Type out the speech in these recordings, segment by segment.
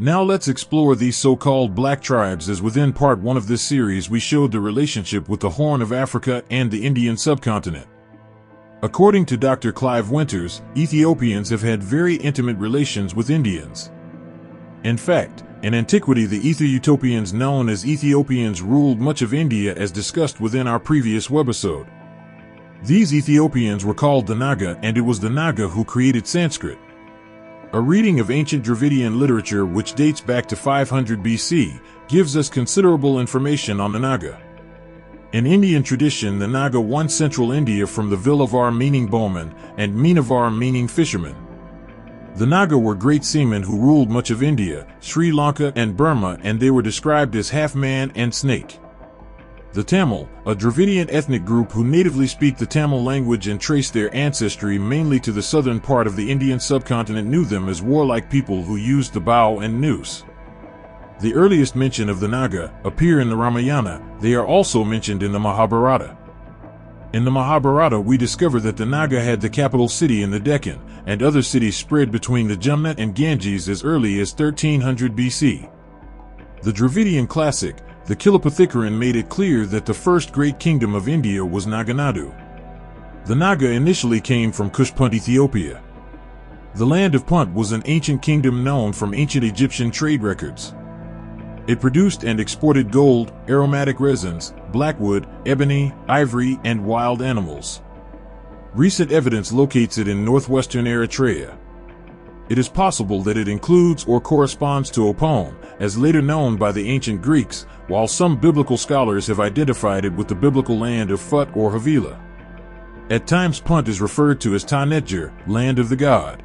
Now let's explore these so-called black tribes, as within part 1 of this series we showed the relationship with the Horn of Africa and the Indian Subcontinent. According to Dr. Clive Winters, Ethiopians have had very intimate relations with Indians. In fact, in antiquity the Ethiopians known as Ethiopians ruled much of India, as discussed within our previous webisode. These Ethiopians were called the Naga, and it was the Naga who created Sanskrit. A reading of ancient Dravidian literature, which dates back to 500 BC, gives us considerable information on the Naga. In Indian tradition, the Naga won central India from the Vilavar meaning bowman, and Meenavar meaning fisherman. The Naga were great seamen who ruled much of India, Sri Lanka and Burma, and they were described as half man and snake. The Tamil, a Dravidian ethnic group who natively speak the Tamil language and trace their ancestry mainly to the southern part of the Indian subcontinent, knew them as warlike people who used the bow and noose. The earliest mention of the Naga appear in the Ramayana. They are also mentioned in the Mahabharata. In the Mahabharata we discover that the Naga had the capital city in the Deccan, and other cities spread between the Jumna and Ganges as early as 1300 BC. The Dravidian classic, the Kilapathikaran, made it clear that the first great kingdom of India was Naganadu. The Naga initially came from Kushite, Ethiopia. The land of Punt was an ancient kingdom known from ancient Egyptian trade records. It produced and exported gold, aromatic resins, blackwood, ebony, ivory, and wild animals. Recent evidence locates it in northwestern Eritrea. It is possible that it includes or corresponds to Opone, as later known by the ancient Greeks, while some biblical scholars have identified it with the biblical land of Phut or Havilah. At times Punt is referred to as Ta-Netjer, land of the god.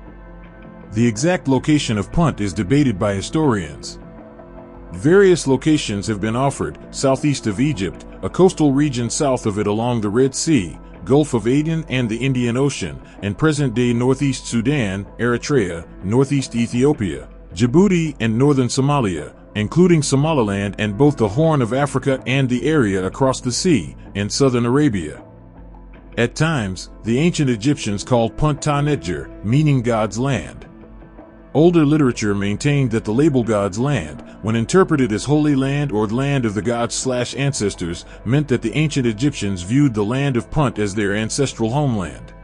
The exact location of Punt is debated by historians. Various locations have been offered: southeast of Egypt, a coastal region south of it along the Red Sea, Gulf of Aden and the Indian Ocean, and present-day northeast Sudan, Eritrea, northeast Ethiopia, Djibouti, and northern Somalia, including Somaliland and both the Horn of Africa and the area across the sea, and southern Arabia. At times, the ancient Egyptians called Punt Ta-Netjer, meaning God's land. Older literature maintained that the label God's land, when interpreted as Holy Land or land of the gods/ancestors, meant that the ancient Egyptians viewed the land of Punt as their ancestral homeland.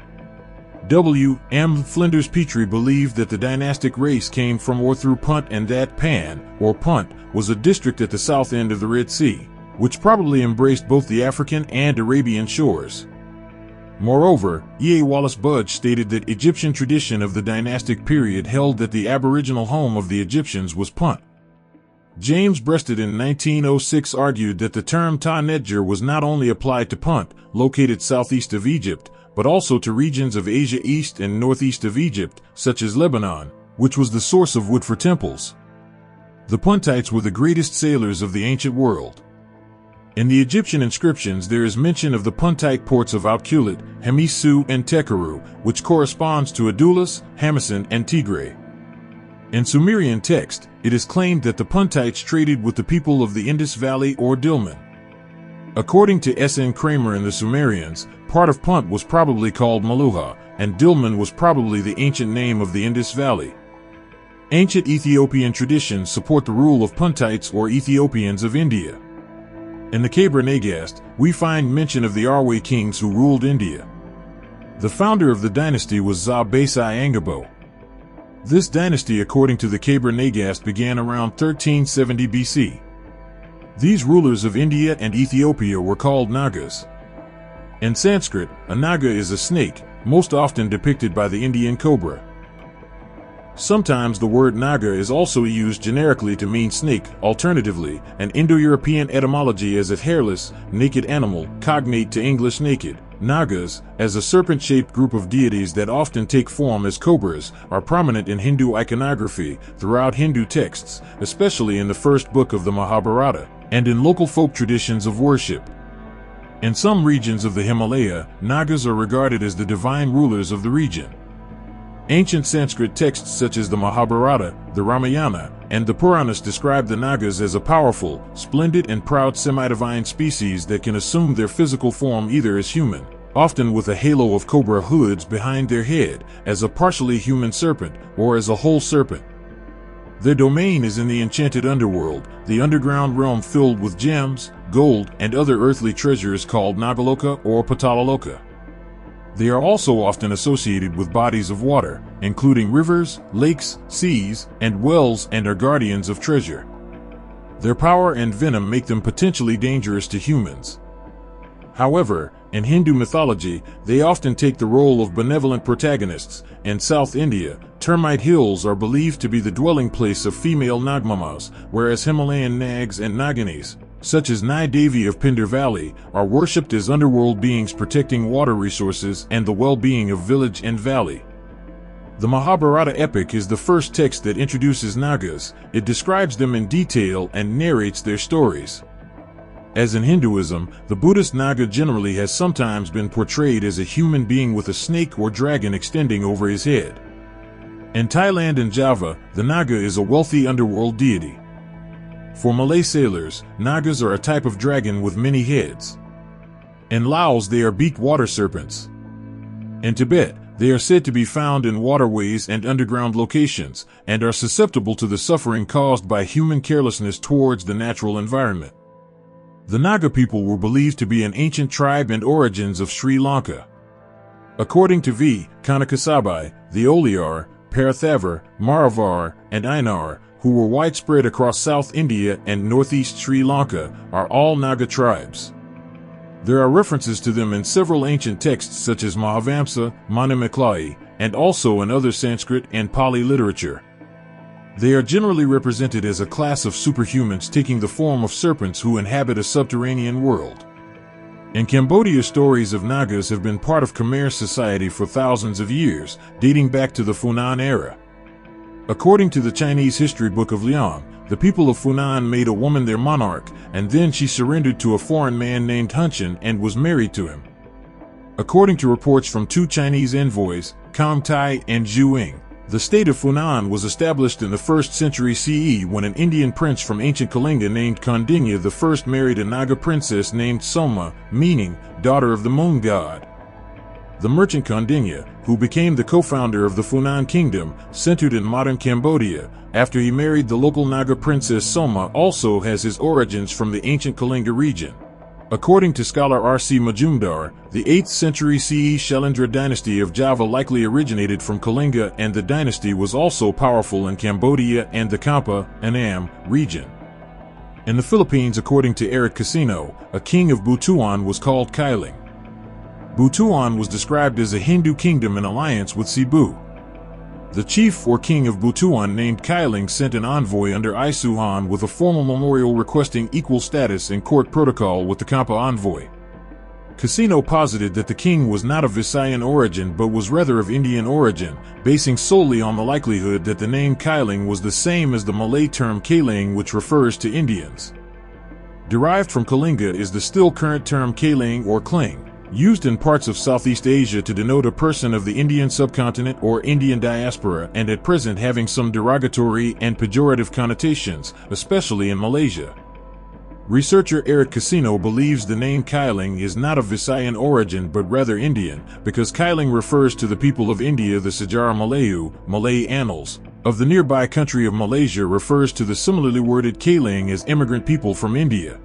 W. M. Flinders Petrie believed that the dynastic race came from or through Punt, and that Pan, or Punt, was a district at the south end of the Red Sea, which probably embraced both the African and Arabian shores. Moreover, E. A. Wallace Budge stated that Egyptian tradition of the dynastic period held that the aboriginal home of the Egyptians was Punt. James Breasted in 1906 argued that the term Ta-Netjer was not only applied to Punt, located southeast of Egypt, but also to regions of Asia east and northeast of Egypt, such as Lebanon, which was the source of wood for temples. The Puntites were the greatest sailors of the ancient world. In the Egyptian inscriptions there is mention of the Puntite ports of Outkulit, Hemisu, and Tekuru, which corresponds to Adulis, Hamasin, and Tigray. In Sumerian text, it is claimed that the Puntites traded with the people of the Indus Valley or Dilmun. According to S. N. Kramer and the Sumerians, part of Punt was probably called Maluha, and Dilmun was probably the ancient name of the Indus Valley. Ancient Ethiopian traditions support the rule of Puntites or Ethiopians of India. In the Cobra Nagas, we find mention of the Arwe kings who ruled India. The founder of the dynasty was Za-Besai Angabo. This dynasty, according to the Cobra Nagas, began around 1370 BC. These rulers of India and Ethiopia were called Nagas. In Sanskrit, a Naga is a snake, most often depicted by the Indian cobra. Sometimes the word Naga is also used generically to mean snake. Alternatively, an Indo-European etymology as a hairless, naked animal, cognate to English naked. Nagas, as a serpent-shaped group of deities that often take form as cobras, are prominent in Hindu iconography, throughout Hindu texts, especially in the first book of the Mahabharata, and in local folk traditions of worship. In some regions of the Himalaya, Nagas are regarded as the divine rulers of the region. Ancient Sanskrit texts such as the Mahabharata, the Ramayana, and the Puranas describe the Nagas as a powerful, splendid and proud semi-divine species that can assume their physical form either as human, often with a halo of cobra hoods behind their head, as a partially human serpent, or as a whole serpent. Their domain is in the enchanted underworld, the underground realm filled with gems, gold, and other earthly treasures called Nagaloka or Patalaloka. They are also often associated with bodies of water, including rivers, lakes, seas, and wells, and are guardians of treasure. Their power and venom make them potentially dangerous to humans. However, in Hindu mythology, they often take the role of benevolent protagonists. In South India, termite hills are believed to be the dwelling place of female Nagmamas, whereas Himalayan Nags and Naginis, such as Nai Devi of Pindar Valley, are worshipped as underworld beings protecting water resources and the well-being of village and valley. The Mahabharata epic is the first text that introduces Nagas. It describes them in detail and narrates their stories. As in Hinduism, the Buddhist Naga generally has sometimes been portrayed as a human being with a snake or dragon extending over his head. In Thailand and Java, the Naga is a wealthy underworld deity. For Malay sailors, Nagas are a type of dragon with many heads. In Laos, they are beaked water serpents. In Tibet, they are said to be found in waterways and underground locations, and are susceptible to the suffering caused by human carelessness towards the natural environment. The Naga people were believed to be an ancient tribe and origins of Sri Lanka. According to V. Kanakasabai, the Oliar, Parathavar, Maravar, and Ainar, who were widespread across South India and northeast Sri Lanka, are all Naga tribes. There are references to them in several ancient texts such as Mahavamsa, Manimiklai, and also in other Sanskrit and Pali literature. They are generally represented as a class of superhumans taking the form of serpents who inhabit a subterranean world. In Cambodia, stories of Nagas have been part of Khmer society for thousands of years, dating back to the Funan era. According to the Chinese history book of Liang, the people of Funan made a woman their monarch, and then she surrendered to a foreign man named Hunshan and was married to him. According to reports from two Chinese envoys, Kang Tai and Zhu Ying, the state of Funan was established in the 1st century CE when an Indian prince from ancient Kalinga named Kondinya I married a Naga princess named Soma, meaning daughter of the moon god. The merchant Kondinya, who became the co-founder of the Funan kingdom, centered in modern Cambodia, after he married the local Naga princess Soma, also has his origins from the ancient Kalinga region. According to scholar R.C. Majumdar, the 8th century CE Shailendra dynasty of Java likely originated from Kalinga, and the dynasty was also powerful in Cambodia and the Kampa, Annam, region. In the Philippines, according to Eric Casino, a king of Butuan was called Kailing. Butuan was described as a Hindu kingdom in alliance with Cebu. The chief or king of Butuan named Kailing sent an envoy under Isuhan with a formal memorial requesting equal status in court protocol with the Kampa envoy. Casino posited that the king was not of Visayan origin but was rather of Indian origin, basing solely on the likelihood that the name Kailing was the same as the Malay term Kaling, which refers to Indians. Derived from Kalinga is the still current term Kaling or Kling, used in parts of Southeast Asia to denote a person of the Indian subcontinent or Indian diaspora, and at present having some derogatory and pejorative connotations, especially in Malaysia. Researcher Eric Casino believes the name Kailing is not of Visayan origin but rather Indian, because Kailing refers to the people of India. The Sejarah Malayu, Malay Annals, of the nearby country of Malaysia refers to the similarly worded Kaling as immigrant people from India.